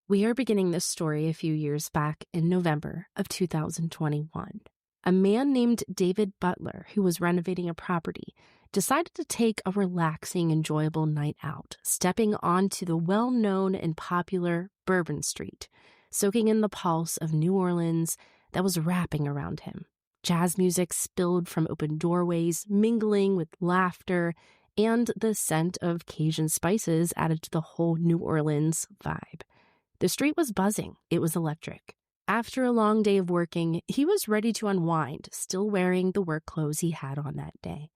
We are beginning this story a few years back in November of 2021. A man named David Butler, who was renovating a property, decided to take a relaxing, enjoyable night out, stepping onto the well-known and popular Bourbon Street, soaking in the pulse of New Orleans that was wrapping around him. Jazz music spilled from open doorways, mingling with laughter, and the scent of Cajun spices added to the whole New Orleans vibe. The street was buzzing. It was electric. After a long day of working, he was ready to unwind, still wearing the work clothes he had on that day.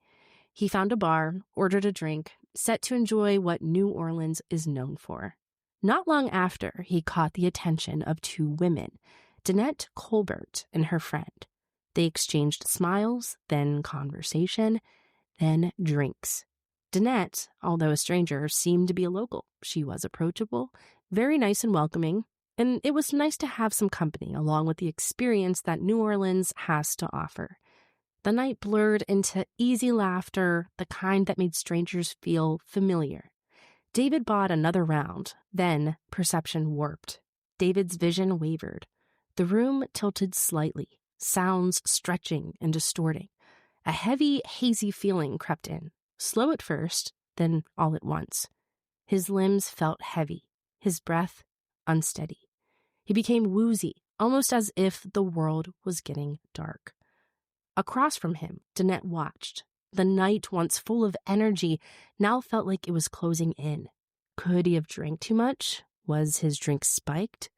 He found a bar, ordered a drink, set to enjoy what New Orleans is known for. Not long after, he caught the attention of two women, Danette Colbert and her friend. They exchanged smiles, then conversation, then drinks. Danette, although a stranger, seemed to be a local. She was approachable, very nice and welcoming, and it was nice to have some company along with the experience that New Orleans has to offer. The night blurred into easy laughter, the kind that made strangers feel familiar. David bought another round, then perception warped. David's vision wavered. The room tilted slightly, sounds stretching and distorting. A heavy, hazy feeling crept in, slow at first, then all at once. His limbs felt heavy, his breath unsteady. He became woozy, almost as if the world was getting dark. Across from him, Danette watched. The night, once full of energy, now felt like it was closing in. Could he have drank too much? Was his drink spiked?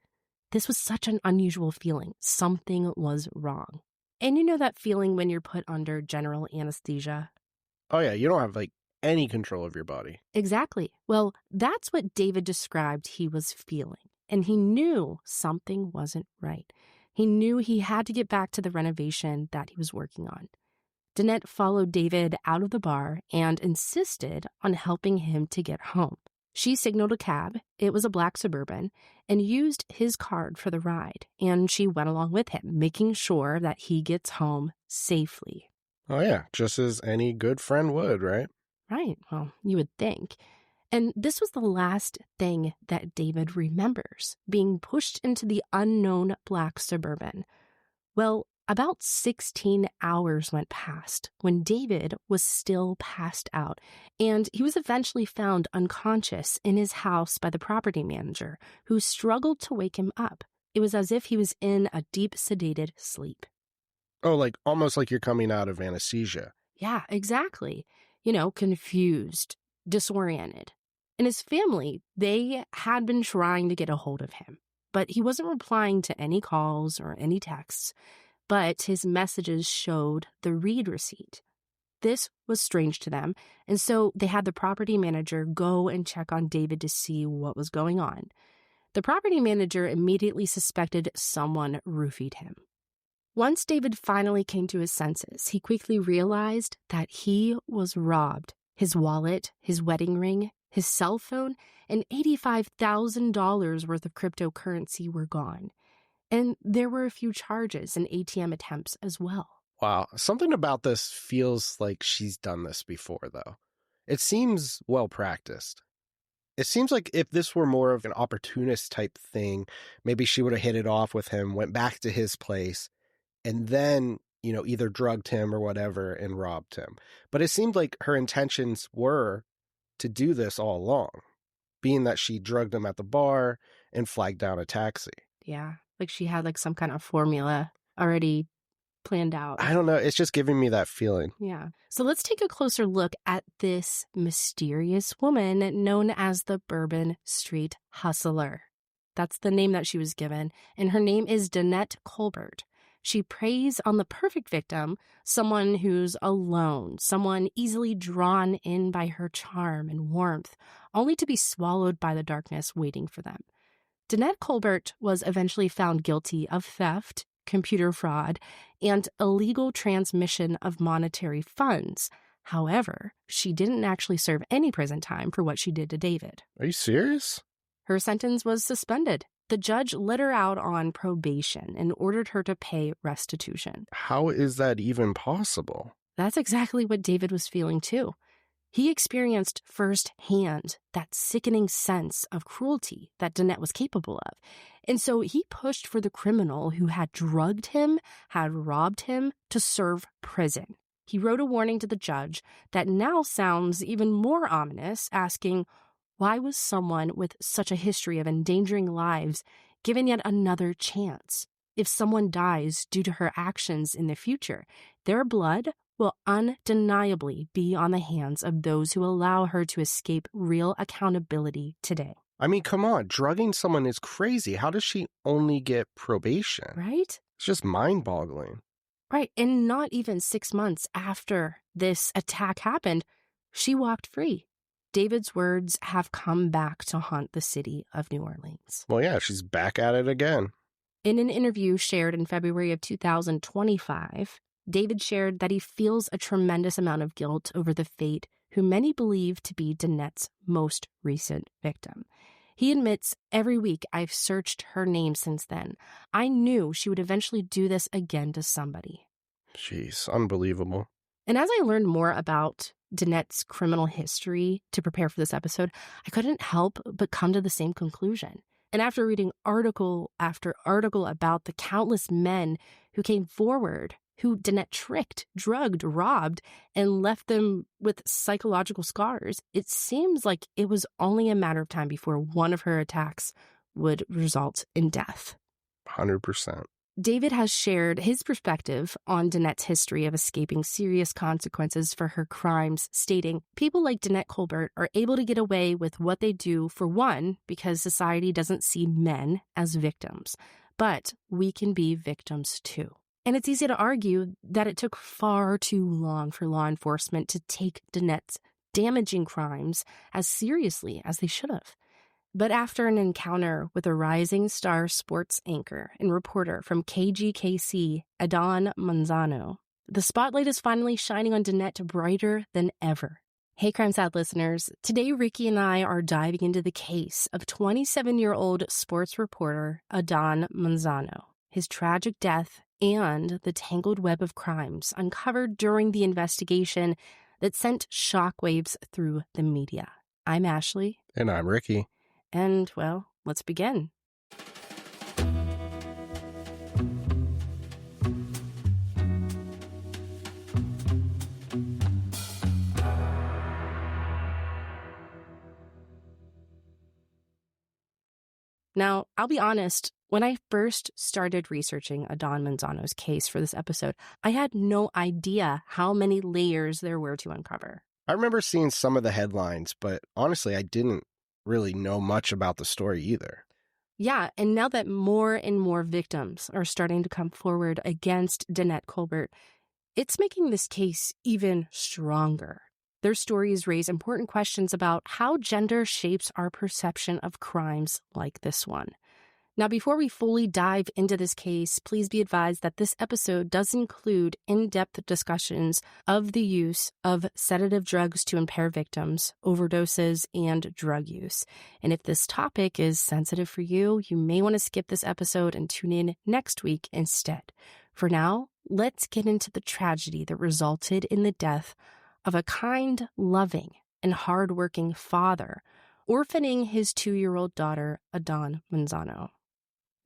This was such an unusual feeling. Something was wrong. And you know that feeling when you're put under general anesthesia? Oh yeah, you don't have any control of your body. Exactly. Well, that's what David described he was feeling. And he knew something wasn't right. He knew he had to get back to the renovation that he was working on. Danette followed David out of the bar and insisted on helping him to get home. She signaled a cab, it was a black Suburban, and used his card for the ride, and she went along with him, making sure that he gets home safely. Oh yeah, just as any good friend would, right? Right, well, you would think. And this was the last thing that David remembers, being pushed into the unknown black Suburban. Well, about 16 hours went past when David was still passed out, and he was eventually found unconscious in his house by the property manager, who struggled to wake him up. It was as if he was in a deep sedated sleep. Oh, almost like you're coming out of anesthesia. Yeah, exactly. Confused, disoriented. And his family, they had been trying to get a hold of him, but he wasn't replying to any calls or any texts. But his messages showed the read receipt. This was strange to them, and so they had the property manager go and check on David to see what was going on. The property manager immediately suspected someone roofied him. Once David finally came to his senses, he quickly realized that he was robbed. His wallet, his wedding ring, his cell phone, and $85,000 worth of cryptocurrency were gone. And there were a few charges and ATM attempts as well. Wow. Something about this feels like she's done this before, though. It seems well practiced. It seems like if this were more of an opportunist type thing, maybe she would have hit it off with him, went back to his place, and then, either drugged him or whatever and robbed him. But it seemed like her intentions were to do this all along, being that she drugged him at the bar and flagged down a taxi. Yeah. She had some kind of formula already planned out. I don't know. It's just giving me that feeling. Yeah. So let's take a closer look at this mysterious woman known as the Bourbon Street Hustler. That's the name that she was given. And her name is Danette Colbert. She preys on the perfect victim, someone who's alone, someone easily drawn in by her charm and warmth, only to be swallowed by the darkness waiting for them. Danette Colbert was eventually found guilty of theft, computer fraud, and illegal transmission of monetary funds. However, she didn't actually serve any prison time for what she did to David. Are you serious? Her sentence was suspended. The judge let her out on probation and ordered her to pay restitution. How is that even possible? That's exactly what David was feeling too. He experienced firsthand that sickening sense of cruelty that Danette was capable of. And so he pushed for the criminal who had drugged him, had robbed him, to serve prison. He wrote a warning to the judge that now sounds even more ominous, asking, why was someone with such a history of endangering lives given yet another chance? If someone dies due to her actions in the future, their blood will undeniably be on the hands of those who allow her to escape real accountability today. I mean, come on, drugging someone is crazy. How does she only get probation? Right? It's just mind-boggling. Right, and not even 6 months after this attack happened, she walked free. David's words have come back to haunt the city of New Orleans. Well, yeah, she's back at it again. In an interview shared in February of 2025, David shared that he feels a tremendous amount of guilt over the fate who many believe to be Danette's most recent victim. He admits, every week I've searched her name since then. I knew she would eventually do this again to somebody. Jeez, unbelievable. And as I learned more about Danette's criminal history to prepare for this episode, I couldn't help but come to the same conclusion. And after reading article after article about the countless men who came forward, who Danette tricked, drugged, robbed, and left them with psychological scars, it seems like it was only a matter of time before one of her attacks would result in death. 100%. David has shared his perspective on Danette's history of escaping serious consequences for her crimes, stating, people like Danette Colbert are able to get away with what they do, for one, because society doesn't see men as victims, but we can be victims too. And it's easy to argue that it took far too long for law enforcement to take Danette's damaging crimes as seriously as they should have. But after an encounter with a rising star sports anchor and reporter from KGKC, Adan Manzano, the spotlight is finally shining on Danette brighter than ever. Hey, Crime Sad listeners. Today, Ricky and I are diving into the case of 27-year-old sports reporter Adan Manzano, his tragic death, and the tangled web of crimes uncovered during the investigation that sent shockwaves through the media. I'm Ashley. And I'm Ricky. And, well, let's begin. Now, I'll be honest, when I first started researching Adan Manzano's case for this episode, I had no idea how many layers there were to uncover. I remember seeing some of the headlines, but honestly, I didn't really know much about the story either. Yeah, and now that more and more victims are starting to come forward against Danette Colbert, it's making this case even stronger. Their stories raise important questions about how gender shapes our perception of crimes like this one. Now, before we fully dive into this case, please be advised that this episode does include in-depth discussions of the use of sedative drugs to impair victims, overdoses, and drug use. And if this topic is sensitive for you, you may want to skip this episode and tune in next week instead. For now, let's get into the tragedy that resulted in the death of a kind, loving, and hardworking father, orphaning his 2-year-old daughter, Adan Manzano.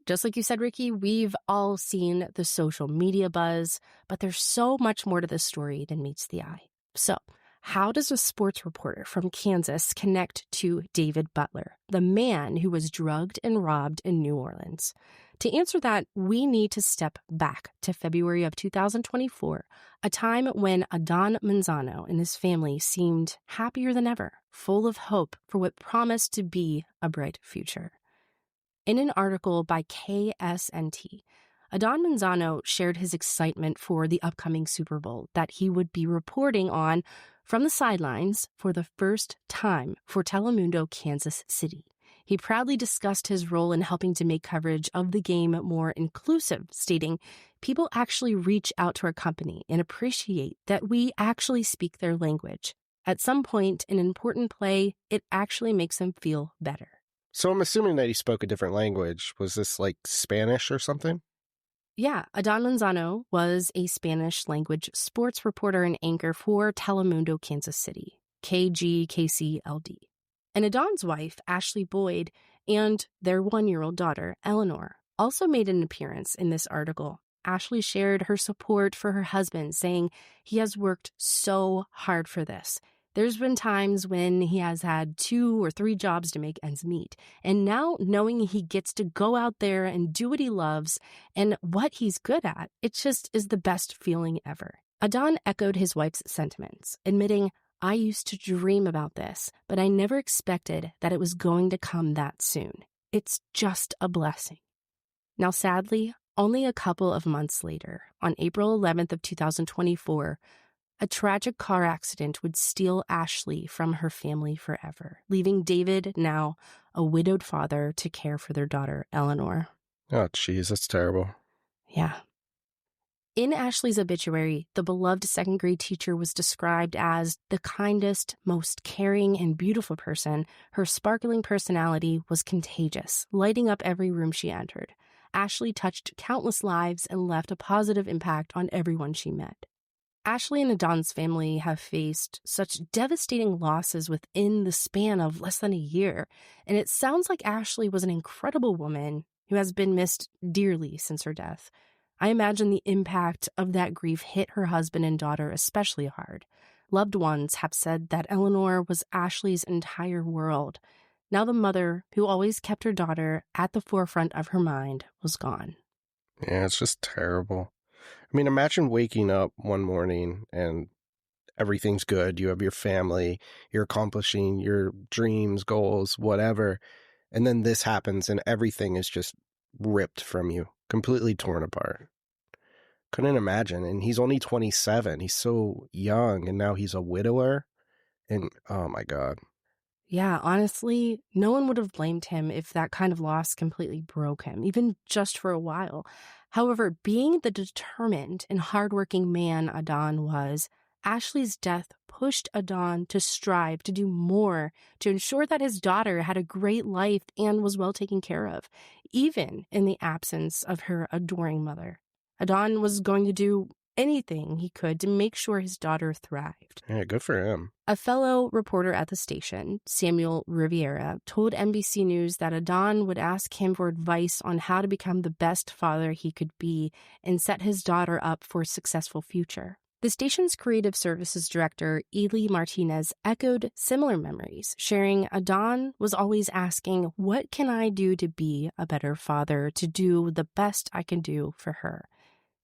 Just like you said, Ricky, we've all seen the social media buzz, but there's so much more to this story than meets the eye. So, how does a sports reporter from Kansas connect to David Butler, the man who was drugged and robbed in New Orleans? To answer that, we need to step back to February of 2024, a time when Adan Manzano and his family seemed happier than ever, full of hope for what promised to be a bright future. In an article by KSNT, Adan Manzano shared his excitement for the upcoming Super Bowl that he would be reporting on from the sidelines for the first time for Telemundo Kansas City. He proudly discussed his role in helping to make coverage of the game more inclusive, stating, "People actually reach out to our company and appreciate that we actually speak their language. At some point in an important play, it actually makes them feel better." So I'm assuming that he spoke a different language. Was this like Spanish or something? Yeah, Adan Manzano was a Spanish-language sports reporter and anchor for Telemundo Kansas City. KGKCLD. And Adan's wife, Ashley Boyd, and their 1-year-old daughter, Eleanor, also made an appearance in this article. Ashley shared her support for her husband, saying he has worked so hard for this. There's been times when he has had 2 or 3 jobs to make ends meet. And now knowing he gets to go out there and do what he loves and what he's good at, it just is the best feeling ever. Adan echoed his wife's sentiments, admitting, "I used to dream about this, but I never expected that it was going to come that soon. It's just a blessing." Now, sadly, only a couple of months later, on April 11th of 2024, a tragic car accident would steal Ashley from her family forever, leaving David, now a widowed father, to care for their daughter, Eleanor. Oh, jeez, that's terrible. Yeah. In Ashley's obituary, the beloved second-grade teacher was described as the kindest, most caring, and beautiful person. Her sparkling personality was contagious, lighting up every room she entered. Ashley touched countless lives and left a positive impact on everyone she met. Ashley and Adan's family have faced such devastating losses within the span of less than a year, and it sounds like Ashley was an incredible woman who has been missed dearly since her death. I imagine the impact of that grief hit her husband and daughter especially hard. Loved ones have said that Eleanor was Ashley's entire world. Now the mother, who always kept her daughter at the forefront of her mind, was gone. Yeah, it's just terrible. I mean, imagine waking up one morning and everything's good. You have your family, you're accomplishing your dreams, goals, whatever. And then this happens and everything is just ripped from you, completely torn apart. Couldn't imagine. And he's only 27. He's so young, and now he's a widower. And oh my God. Yeah, honestly, no one would have blamed him if that kind of loss completely broke him, even just for a while. However, being the determined and hardworking man Adan was, Ashley's death pushed Adan to strive to do more to ensure that his daughter had a great life and was well taken care of, even in the absence of her adoring mother. Adan was going to do anything he could to make sure his daughter thrived. Yeah, good for him. A fellow reporter at the station, Samuel Riviera, told NBC News that Adan would ask him for advice on how to become the best father he could be and set his daughter up for a successful future. The station's creative services director, Ely Martinez, echoed similar memories, sharing Adan was always asking, "What can I do to be a better father, to do the best I can do for her?"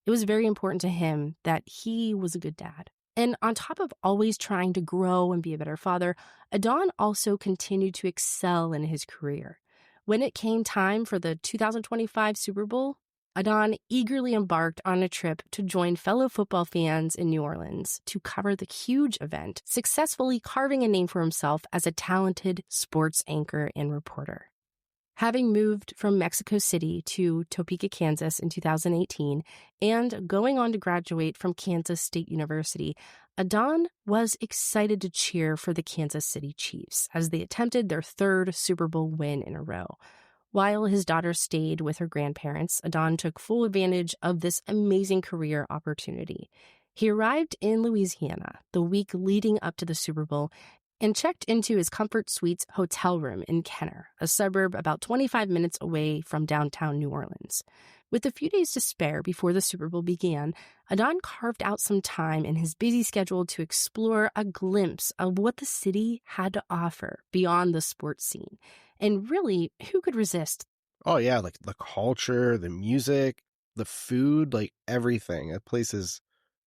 It was very important to him that he was a good dad. And on top of always trying to grow and be a better father, Adan also continued to excel in his career. When it came time for the 2025 Super Bowl, Adan eagerly embarked on a trip to join fellow football fans in New Orleans to cover the huge event, successfully carving a name for himself as a talented sports anchor and reporter. Having moved from Mexico City to Topeka, Kansas in 2018, and going on to graduate from Kansas State University, Adan was excited to cheer for the Kansas City Chiefs as they attempted their 3rd Super Bowl win in a row. While his daughter stayed with her grandparents, Adan took full advantage of this amazing career opportunity. He arrived in Louisiana the week leading up to the Super Bowl and checked into his Comfort Suites hotel room in Kenner, a suburb about 25 minutes away from downtown New Orleans. With a few days to spare before the Super Bowl began, Adan carved out some time in his busy schedule to explore a glimpse of what the city had to offer beyond the sports scene. And really, who could resist? Oh, yeah, like the culture, the music, the food, like everything. That place is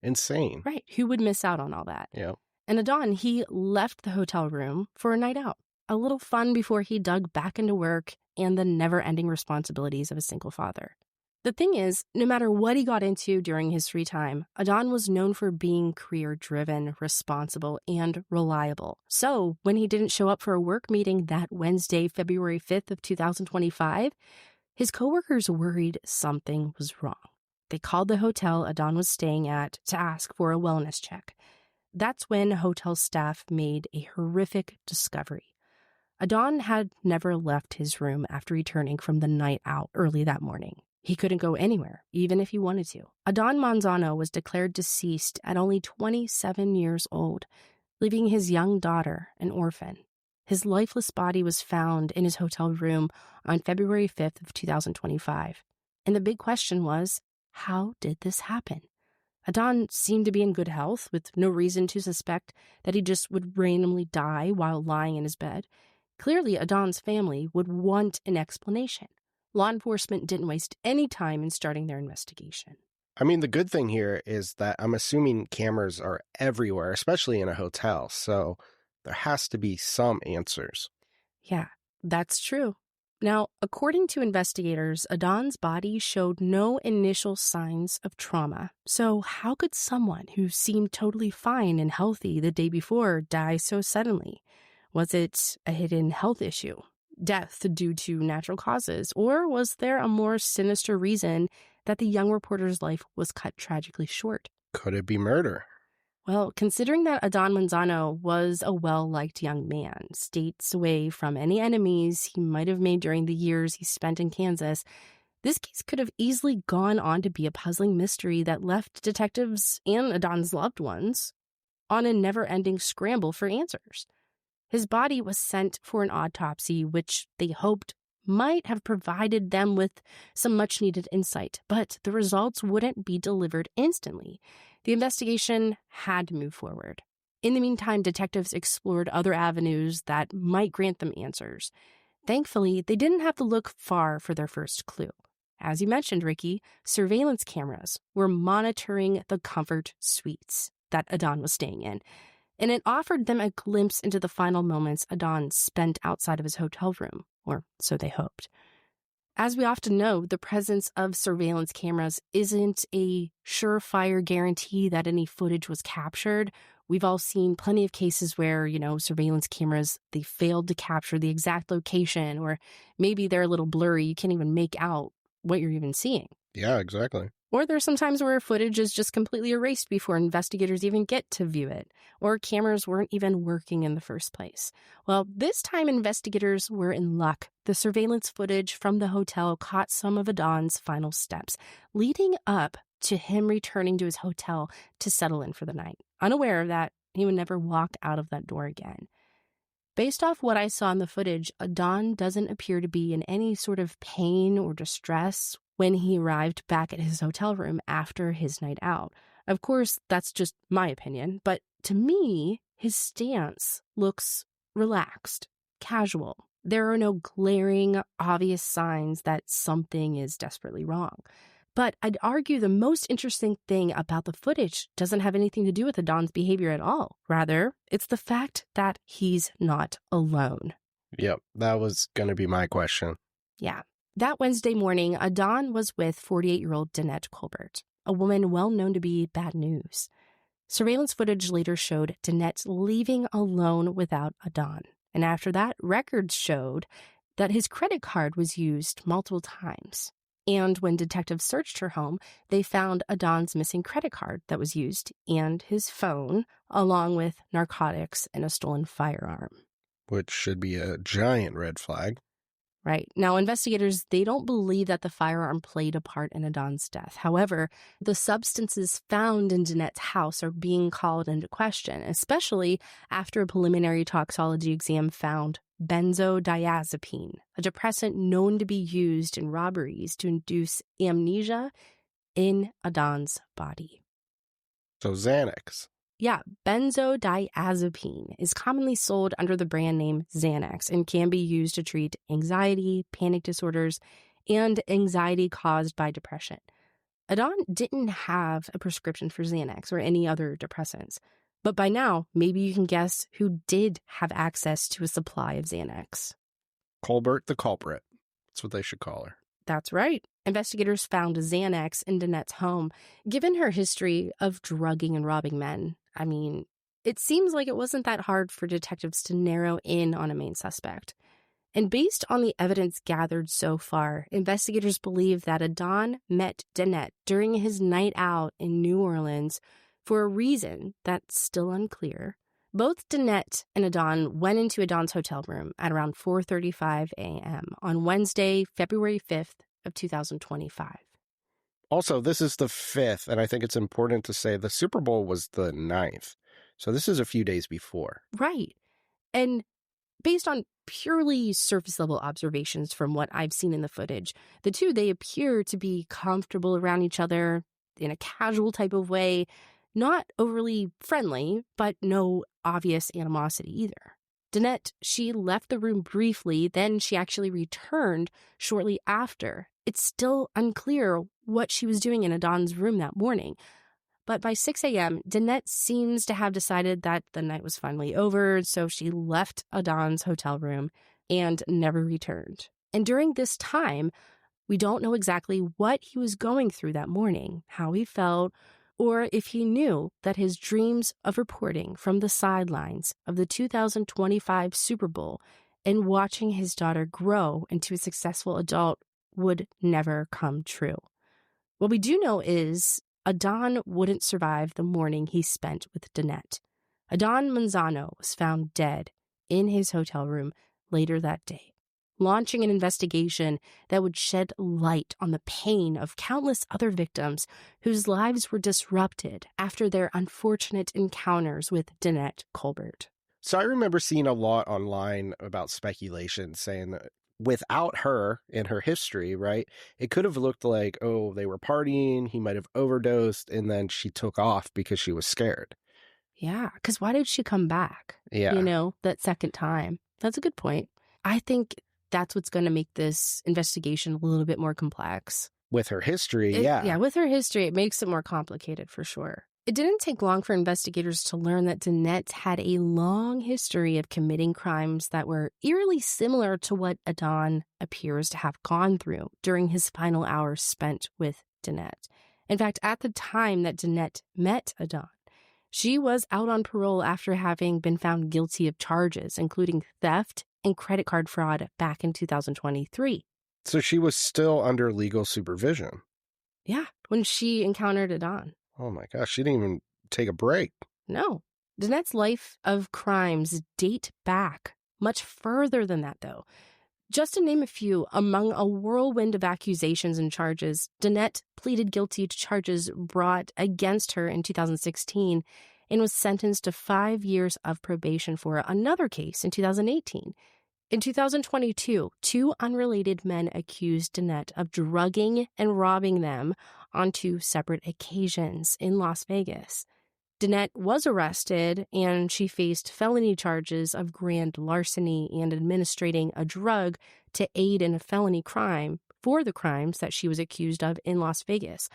insane. Right, who would miss out on all that? Yeah. And Adan, he left the hotel room for a night out. A little fun before he dug back into work and the never-ending responsibilities of a single father. The thing is, no matter what he got into during his free time, Adan was known for being career-driven, responsible, and reliable. So when he didn't show up for a work meeting that Wednesday, February 5th of 2025, his coworkers worried something was wrong. They called the hotel Adan was staying at to ask for a wellness check. That's when hotel staff made a horrific discovery. Adan had never left his room after returning from the night out early that morning. He couldn't go anywhere, even if he wanted to. Adan Manzano was declared deceased at only 27 years old. leaving his young daughter an orphan. His lifeless body was found in his hotel room on February 5th of 2025. And the big question was, how did this happen? Adan seemed to be in good health, with no reason to suspect that he just would randomly die while lying in his bed. Clearly, Adan's family would want an explanation. Law enforcement didn't waste any time in starting their investigation. I mean, the good thing here is that I'm assuming cameras are everywhere, especially in a hotel, so there has to be some answers. Yeah, that's true. Now, according to investigators, Adan's body showed no initial signs of trauma. So how could someone who seemed totally fine and healthy the day before die so suddenly? Was it a hidden health issue, death due to natural causes, or was there a more sinister reason that the young reporter's life was cut tragically short? Could it be murder? Well, considering that Adan Manzano was a well-liked young man, states away from any enemies he might have made during the years he spent in Kansas, this case could have easily gone on to be a puzzling mystery that left detectives and Adan's loved ones on a never-ending scramble for answers. His body was sent for an autopsy, which they hoped might have provided them with some much-needed insight, but the results wouldn't be delivered instantly. The investigation had to move forward. In the meantime, detectives explored other avenues that might grant them answers. Thankfully, they didn't have to look far for their first clue. As you mentioned, Ricky, surveillance cameras were monitoring the comfort suites that Adan was staying in, and it offered them a glimpse into the final moments Adan spent outside of his hotel room, or so they hoped. As we often know, the presence of surveillance cameras isn't a surefire guarantee that any footage was captured. We've all seen plenty of cases where, surveillance cameras, they failed to capture the exact location, or maybe they're a little blurry. You can't even make out what you're even seeing. Yeah, exactly. Or there's some times where footage is just completely erased before investigators even get to view it, or cameras weren't even working in the first place. Well, this time investigators were in luck. The surveillance footage from the hotel caught some of Adan's final steps, leading up to him returning to his hotel to settle in for the night, unaware that he would never walk out of that door again. Based off what I saw in the footage, Adan doesn't appear to be in any sort of pain or distress when he arrived back at his hotel room after his night out. Of course, that's just my opinion, but to me, his stance looks relaxed, casual. There are no glaring, obvious signs that something is desperately wrong. But I'd argue the most interesting thing about the footage doesn't have anything to do with Adan's behavior at all. Rather, it's the fact that he's not alone. Yep, that was going to be my question. Yeah. That Wednesday morning, Adan was with 48-year-old Danette Colbert, a woman well known to be bad news. Surveillance footage later showed Danette leaving alone without Adan. And after that, records showed that his credit card was used multiple times. And when detectives searched her home, they found Adan's missing credit card that was used and his phone, along with narcotics and a stolen firearm. Which should be a giant red flag. Right. Now, investigators, they don't believe that the firearm played a part in Adan's death. However, the substances found in Danette's house are being called into question, especially after a preliminary toxicology exam found benzodiazepine, a depressant known to be used in robberies to induce amnesia, in Adan's body. So Xanax. Yeah, benzodiazepine is commonly sold under the brand name Xanax and can be used to treat anxiety, panic disorders, and anxiety caused by depression. Adan didn't have a prescription for Xanax or any other depressants. But by now, maybe you can guess who did have access to a supply of Xanax. Colbert the culprit. That's what they should call her. That's right. Investigators found Xanax in Danette's home. Given her history of drugging and robbing men, it seems like it wasn't that hard for detectives to narrow in on a main suspect. And based on the evidence gathered so far, investigators believe that Adan met Danette during his night out in New Orleans for a reason that's still unclear. Both Danette and Adan went into Adan's hotel room at around 4:35 a.m. on Wednesday, February 5th of 2025. Also, this is the 5th, and I think it's important to say the Super Bowl was the 9th. So this is a few days before. Right. And based on purely surface level observations from what I've seen in the footage, the two, they appear to be comfortable around each other in a casual type of way, not overly friendly, but no obvious animosity either. Danette, she left the room briefly, then she actually returned shortly after. It's still unclear what she was doing in Adan's room that morning. But by 6 a.m., Danette seems to have decided that the night was finally over, so she left Adan's hotel room and never returned. And during this time, we don't know exactly what he was going through that morning, how he felt, or if he knew that his dreams of reporting from the sidelines of the 2025 Super Bowl and watching his daughter grow into a successful adult would never come true. What we do know is Adan wouldn't survive the morning he spent with Danette. Adan Manzano was found dead in his hotel room later that day, launching an investigation that would shed light on the pain of countless other victims whose lives were disrupted after their unfortunate encounters with Danette Colbert. So I remember seeing a lot online about speculation saying that without her and her history, right, it could have looked like, oh, they were partying, he might have overdosed, and then she took off because she was scared. Yeah, because why did she come back? Yeah. That second time? That's a good point. I think that's what's going to make this investigation a little bit more complex. With her history, yeah. Yeah, with her history, it makes it more complicated for sure. It didn't take long for investigators to learn that Danette had a long history of committing crimes that were eerily similar to what Adan appears to have gone through during his final hours spent with Danette. In fact, at the time that Danette met Adan, she was out on parole after having been found guilty of charges, including theft and credit card fraud back in 2023. So she was still under legal supervision. Yeah, when she encountered Adan. Oh my gosh, she didn't even take a break. No. Danette's life of crimes date back much further than that, though. Just to name a few, among a whirlwind of accusations and charges, Danette pleaded guilty to charges brought against her in 2016 and was sentenced to 5 years of probation for another case in 2018. In 2022, two unrelated men accused Danette of drugging and robbing them on 2 separate occasions in Las Vegas. Danette was arrested, and she faced felony charges of grand larceny and administering a drug to aid in a felony crime for the crimes that she was accused of in Las Vegas.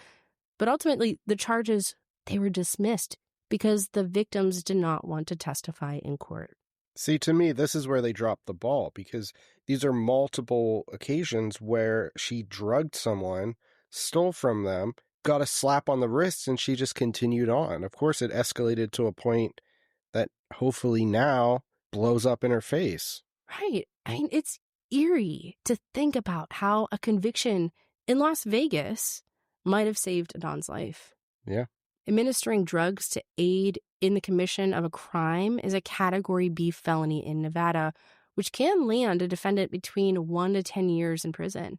But ultimately, the charges, they were dismissed because the victims did not want to testify in court. See, to me, this is where they dropped the ball, because these are multiple occasions where she drugged someone, stole from them, got a slap on the wrist, and she just continued on. Of course, it escalated to a point that hopefully now blows up in her face. Right. I mean, it's eerie to think about how a conviction in Las Vegas might have saved Adan's life. Yeah. Administering drugs to aid in the commission of a crime is a Category B felony in Nevada, which can land a defendant between 1 to 10 years in prison.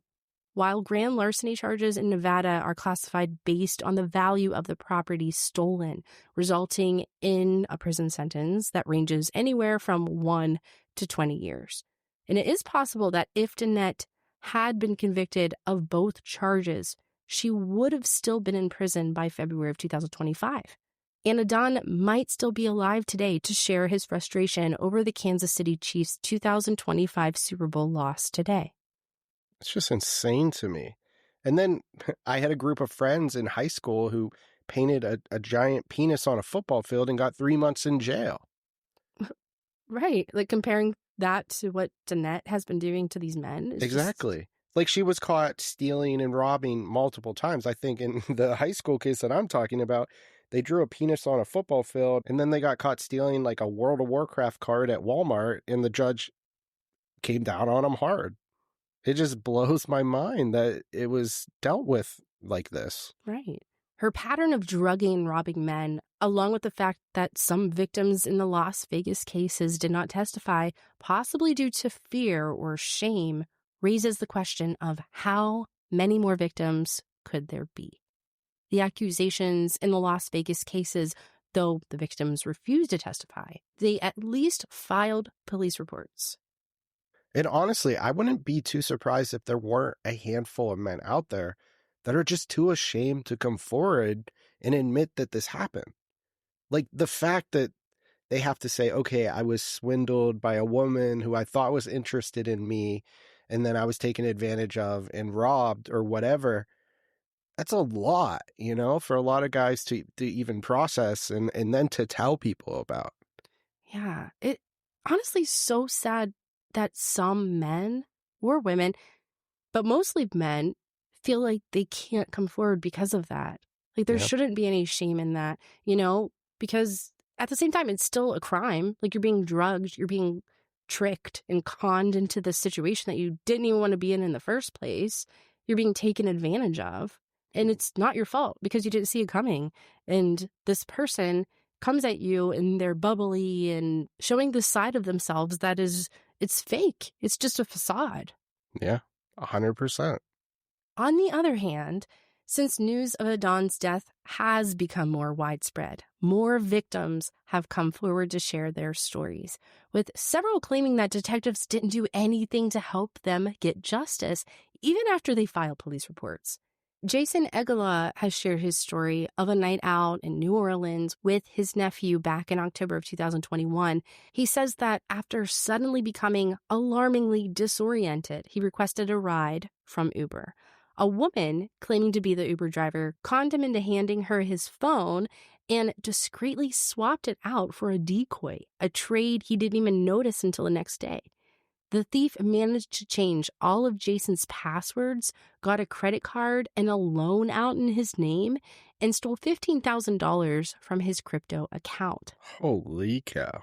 While grand larceny charges in Nevada are classified based on the value of the property stolen, resulting in a prison sentence that ranges anywhere from 1 to 20 years. And it is possible that if Danette had been convicted of both charges, she would have still been in prison by February of 2025. And Adan might still be alive today to share his frustration over the Kansas City Chiefs' 2025 Super Bowl loss today. It's just insane to me. And then I had a group of friends in high school who painted a giant penis on a football field and got 3 months in jail. Right. Like comparing that to what Danette has been doing to these men. Exactly. Like she was caught stealing and robbing multiple times. I think in the high school case that I'm talking about, they drew a penis on a football field and then they got caught stealing like a World of Warcraft card at Walmart and the judge came down on them hard. It just blows my mind that it was dealt with like this. Right. Her pattern of drugging and robbing men, along with the fact that some victims in the Las Vegas cases did not testify, possibly due to fear or shame, raises the question of how many more victims could there be? The accusations in the Las Vegas cases Though the victims refused to testify, they at least filed police reports. And honestly, I wouldn't be too surprised if there weren't a handful of men out there that are just too ashamed to come forward and admit that this happened. Like the fact that they have to say, okay, I was swindled by a woman who I thought was interested in me, and then I was taken advantage of and robbed or whatever. That's a lot, for a lot of guys to even process and then to tell people about. Yeah, it honestly so sad that some men or women, but mostly men, feel like they can't come forward because of that. Like there Yeah. shouldn't be any shame in that, because at the same time, it's still a crime. Like you're being drugged, you're being tricked and conned into this situation that you didn't even want to be in the first place. You're being taken advantage of, and it's not your fault because you didn't see it coming. And this person comes at you and they're bubbly and showing the side of themselves that is, it's fake. It's just a facade. Yeah, 100%. On the other hand, since news of Adan's death has become more widespread, more victims have come forward to share their stories, with several claiming that detectives didn't do anything to help them get justice, even after they filed police reports. Jason Egala has shared his story of a night out in New Orleans with his nephew back in October of 2021. He says that after suddenly becoming alarmingly disoriented, he requested a ride from Uber. A woman claiming to be the Uber driver conned him into handing her his phone and discreetly swapped it out for a decoy, a trade he didn't even notice until the next day. The thief managed to change all of Jason's passwords, got a credit card and a loan out in his name, and stole $15,000 from his crypto account. Holy cow.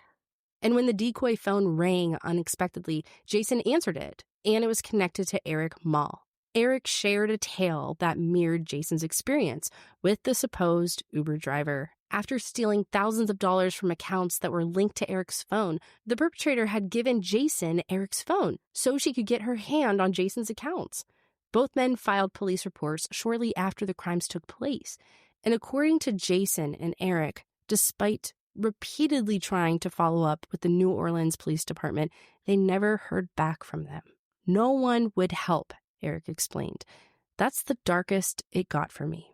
And when the decoy phone rang unexpectedly, Jason answered it, and it was connected to Eric Mall. Eric shared a tale that mirrored Jason's experience with the supposed Uber driver. After stealing thousands of dollars from accounts that were linked to Eric's phone, the perpetrator had given Jason Eric's phone so she could get her hand on Jason's accounts. Both men filed police reports shortly after the crimes took place. And according to Jason and Eric, despite repeatedly trying to follow up with the New Orleans Police Department, they never heard back from them. No one would help, Eric explained. That's the darkest it got for me.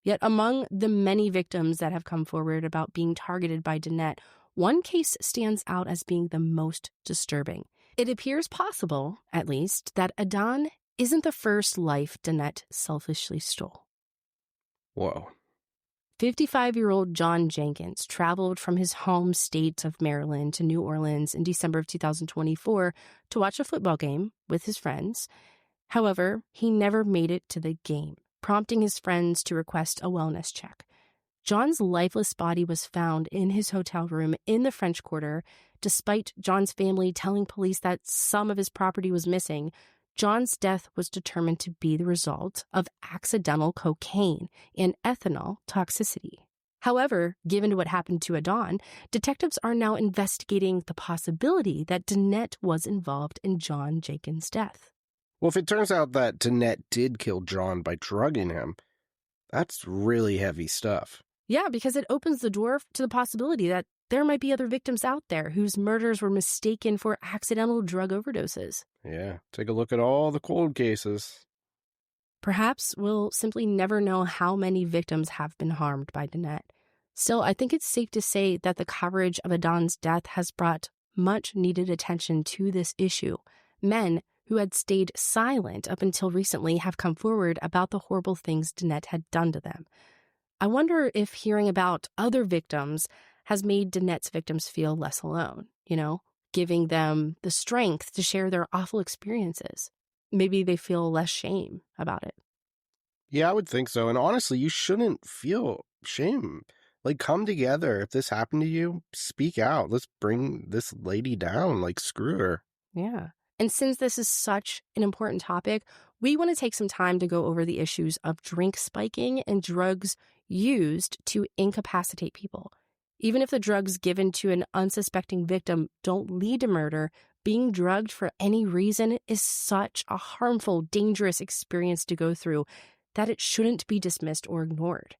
Yet among the many victims that have come forward about being targeted by Danette, one case stands out as being the most disturbing. It appears possible, at least, that Adan isn't the first life Danette selfishly stole. Whoa. 55-year-old John Jenkins traveled from his home state of Maryland to New Orleans in December of 2024 to watch a football game with his friends. However, he never made it to the game, prompting his friends to request a wellness check. John's lifeless body was found in his hotel room in the French Quarter. Despite John's family telling police that some of his property was missing, John's death was determined to be the result of accidental cocaine and ethanol toxicity. However, given what happened to Adan, detectives are now investigating the possibility that Danette was involved in John Jenkins' death. Well, if it turns out that Danette did kill John by drugging him, that's really heavy stuff. Yeah, because it opens the door to the possibility that there might be other victims out there whose murders were mistaken for accidental drug overdoses. Yeah, take a look at all the cold cases. Perhaps we'll simply never know how many victims have been harmed by Danette. Still, I think it's safe to say that the coverage of Adan's death has brought much needed attention to this issue. Men who had stayed silent up until recently have come forward about the horrible things Danette had done to them. I wonder if hearing about other victims has made Danette's victims feel less alone, giving them the strength to share their awful experiences. Maybe they feel less shame about it. Yeah, I would think so. And honestly, you shouldn't feel shame. Like, come together. If this happened to you, speak out. Let's bring this lady down. Like, screw her. Yeah. And since this is such an important topic, we want to take some time to go over the issues of drink spiking and drugs used to incapacitate people. Even if the drugs given to an unsuspecting victim don't lead to murder, being drugged for any reason is such a harmful, dangerous experience to go through that it shouldn't be dismissed or ignored.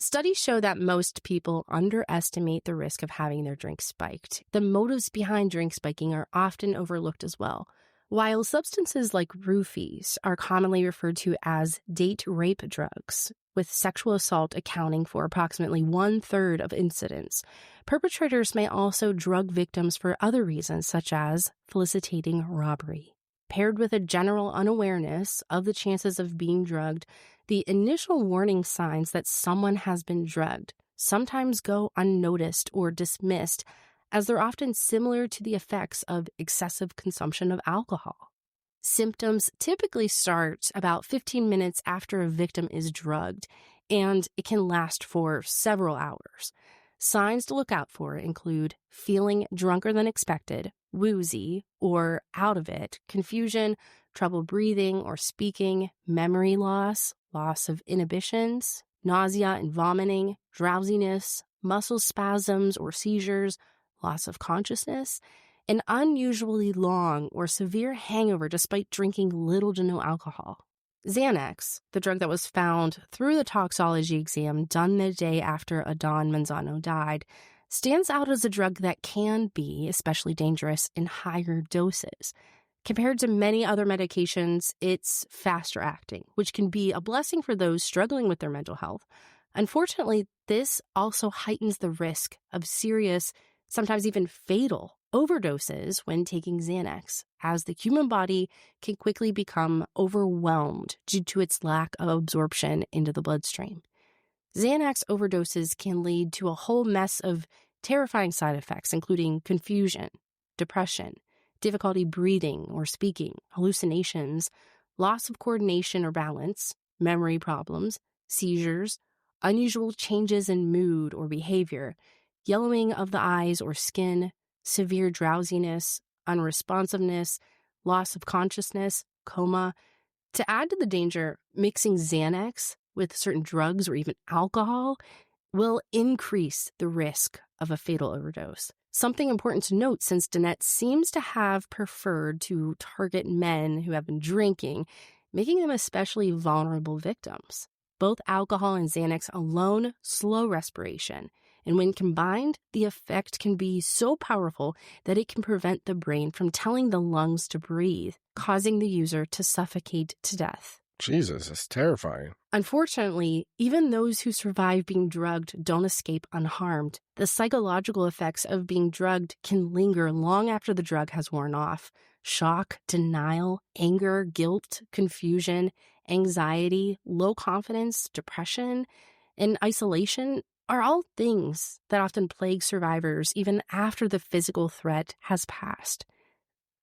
Studies show that most people underestimate the risk of having their drink spiked. The motives behind drink spiking are often overlooked as well. While substances like roofies are commonly referred to as date rape drugs, with sexual assault accounting for approximately 1/3 of incidents, perpetrators may also drug victims for other reasons, such as felicitating robbery. Paired with a general unawareness of the chances of being drugged, the initial warning signs that someone has been drugged sometimes go unnoticed or dismissed, as they're often similar to the effects of excessive consumption of alcohol. Symptoms typically start about 15 minutes after a victim is drugged, and it can last for several hours. Signs to look out for include feeling drunker than expected, woozy or out of it, confusion, trouble breathing or speaking, memory loss, loss of inhibitions, nausea and vomiting, drowsiness, muscle spasms or seizures, loss of consciousness, an unusually long or severe hangover despite drinking little to no alcohol. Xanax, the drug that was found through the toxicology exam done the day after Adan Manzano died, stands out as a drug that can be especially dangerous in higher doses. Compared to many other medications, it's faster acting, which can be a blessing for those struggling with their mental health. Unfortunately, this also heightens the risk of serious, sometimes even fatal, overdoses when taking Xanax, as the human body can quickly become overwhelmed due to its lack of absorption into the bloodstream. Xanax overdoses can lead to a whole mess of terrifying side effects, including confusion, depression, difficulty breathing or speaking, hallucinations, loss of coordination or balance, memory problems, seizures, unusual changes in mood or behavior, yellowing of the eyes or skin, severe drowsiness, unresponsiveness, loss of consciousness, coma. To add to the danger, mixing Xanax with certain drugs or even alcohol will increase the risk of a fatal overdose. Something important to note, since Danette seems to have preferred to target men who have been drinking, making them especially vulnerable victims. Both alcohol and Xanax alone slow respiration, and when combined, the effect can be so powerful that it can prevent the brain from telling the lungs to breathe, causing the user to suffocate to death. Jesus, that's terrifying. Unfortunately, even those who survive being drugged don't escape unharmed. The psychological effects of being drugged can linger long after the drug has worn off. Shock, denial, anger, guilt, confusion, anxiety, low confidence, depression, and isolation are all things that often plague survivors even after the physical threat has passed.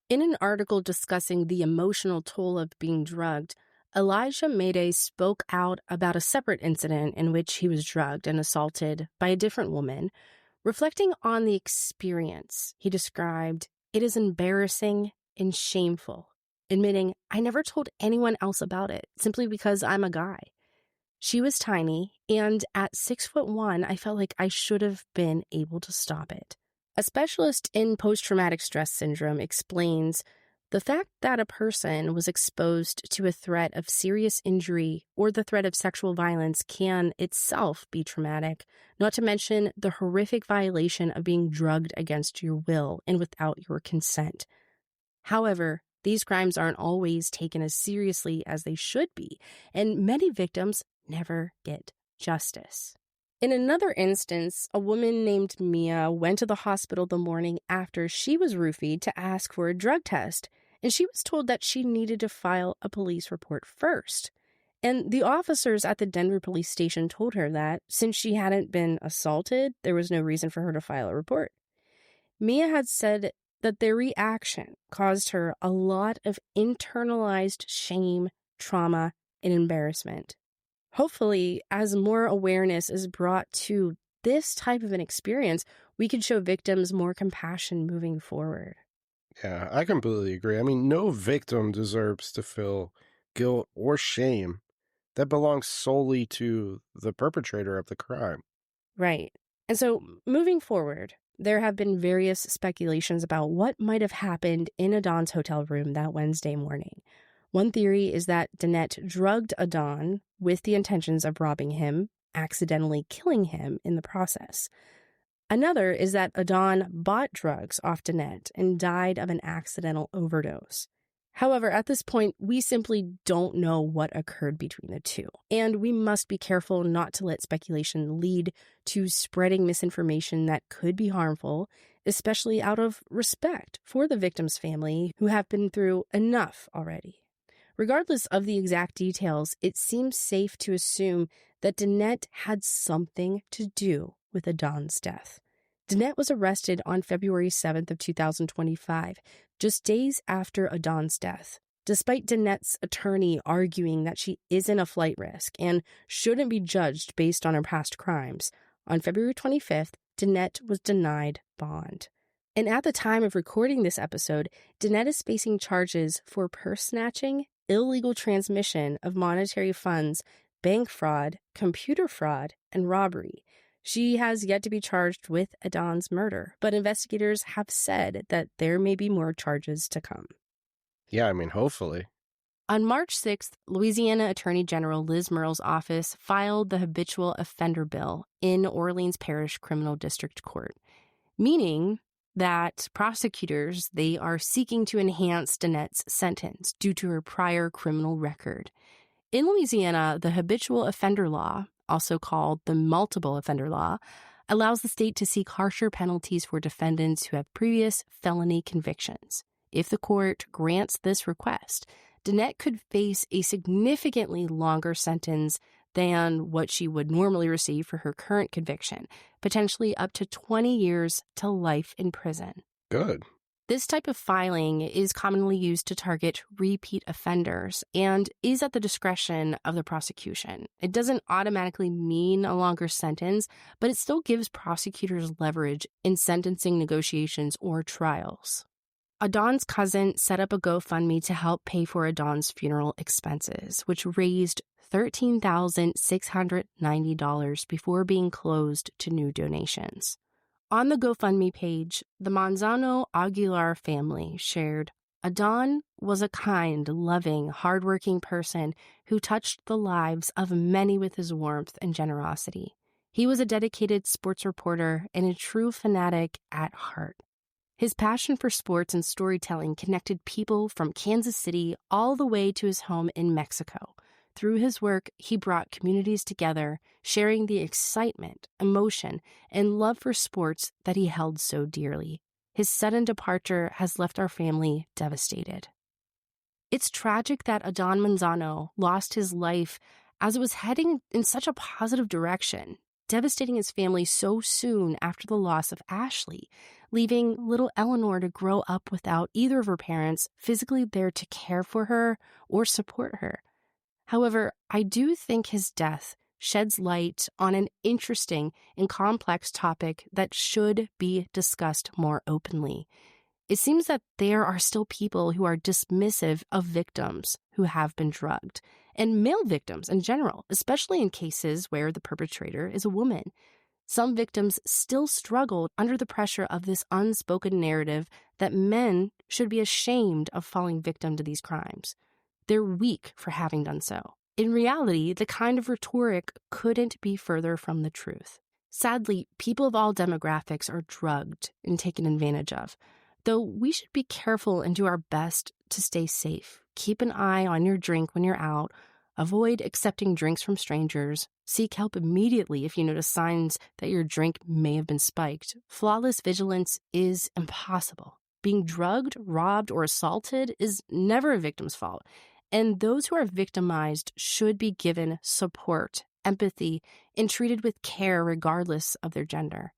In an article discussing the emotional toll of being drugged, Elijah Mayday spoke out about a separate incident in which he was drugged and assaulted by a different woman. Reflecting on the experience, he described, "It is embarrassing and shameful," admitting, "I never told anyone else about it, simply because I'm a guy." She was tiny, and at 6'1", I felt like I should have been able to stop it. A specialist in post-traumatic stress syndrome explains, the fact that a person was exposed to a threat of serious injury or the threat of sexual violence can itself be traumatic, not to mention the horrific violation of being drugged against your will and without your consent. However, these crimes aren't always taken as seriously as they should be, and many victims never get justice. In another instance, a woman named Mia went to the hospital the morning after she was roofied to ask for a drug test, and she was told that she needed to file a police report first. And the officers at the Denver police station told her that since she hadn't been assaulted, there was no reason for her to file a report. Mia had said that their reaction caused her a lot of internalized shame, trauma, and embarrassment. Hopefully, as more awareness is brought to this type of an experience, we can show victims more compassion moving forward. Yeah, I completely agree. I mean, no victim deserves to feel guilt or shame. That belongs solely to the perpetrator of the crime. Right. And so, moving forward, there have been various speculations about what might have happened in Adan's hotel room that Wednesday morning. One theory is that Danette drugged Adan with the intentions of robbing him, accidentally killing him in the process. Another is that Adan bought drugs off Danette and died of an accidental overdose. However, at this point, we simply don't know what occurred between the two, and we must be careful not to let speculation lead to spreading misinformation that could be harmful, especially out of respect for the victim's family who have been through enough already. Regardless of the exact details, it seems safe to assume that Danette had something to do with Adan's death. Danette was arrested on February 7th of 2025, just days after Adan's death. Despite Danette's attorney arguing that she isn't a flight risk and shouldn't be judged based on her past crimes, on February 25th, Danette was denied bond. And at the time of recording this episode, Danette is facing charges for purse snatching, illegal transmission of monetary funds, bank fraud, computer fraud, and robbery. She has yet to be charged with Adan's murder, but investigators have said that there may be more charges to come. Yeah, I mean, hopefully. On March 6th, Louisiana Attorney General Liz Murrell's office filed the habitual offender bill in Orleans Parish Criminal District Court, meaning that prosecutors, they are seeking to enhance Danette's sentence due to her prior criminal record. In Louisiana, the habitual offender law, also called the multiple offender law, allows the state to seek harsher penalties for defendants who have previous felony convictions. If the court grants this request, Danette could face a significantly longer sentence than what she would normally receive for her current conviction, potentially up to 20 years to life in prison. Good. This type of filing is commonly used to target repeat offenders and is at the discretion of the prosecution. It doesn't automatically mean a longer sentence, but it still gives prosecutors leverage in sentencing negotiations or trials. Adan's cousin set up a GoFundMe to help pay for Adan's funeral expenses, which raised $13,690 before being closed to new donations. On the GoFundMe page, the Manzano Aguilar family shared, Adan was a kind, loving, hardworking person who touched the lives of many with his warmth and generosity. He was a dedicated sports reporter and a true fanatic at heart. His passion for sports and storytelling connected people from Kansas City all the way to his home in Mexico. Through his work, he brought communities together, sharing the excitement, emotion, and love for sports that he held so dearly. His sudden departure has left our family devastated. It's tragic that Adan Manzano lost his life as it was heading in such a positive direction, devastating his family so soon after the loss of Ashley, leaving little Eleanor to grow up without either of her parents physically there to care for her or support her. However, I do think his death sheds light on an interesting and complex topic that should be discussed more openly. It seems that there are still people who are dismissive of victims who have been drugged, and male victims in general, especially in cases where the perpetrator is a woman. Some victims still struggle under the pressure of this unspoken narrative that men should be ashamed of falling victim to these crimes. They're weak for having done so. In reality, the kind of rhetoric couldn't be further from the truth. Sadly, people of all demographics are drugged and taken advantage of, though we should be careful and do our best to stay safe. Keep an eye on your drink when you're out. Avoid accepting drinks from strangers. Seek help immediately if you notice signs that your drink may have been spiked. Flawless vigilance is impossible. Being drugged, robbed, or assaulted is never a victim's fault. And those who are victimized should be given support, empathy, and treated with care regardless of their gender.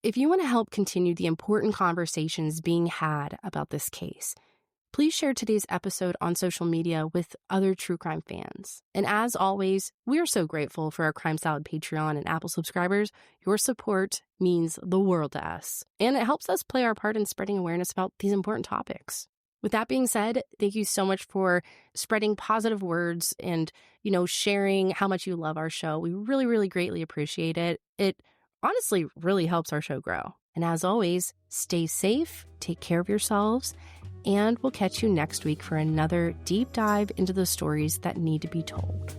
If you want to help continue the important conversations being had about this case, please share today's episode on social media with other true crime fans. And as always, we are so grateful for our Crime Salad Patreon and Apple subscribers. Your support means the world to us, and it helps us play our part in spreading awareness about these important topics. With that being said, thank you so much for spreading positive words and, sharing how much you love our show. We really, really greatly appreciate it. It honestly really helps our show grow. And as always, stay safe, take care of yourselves, and we'll catch you next week for another deep dive into the stories that need to be told.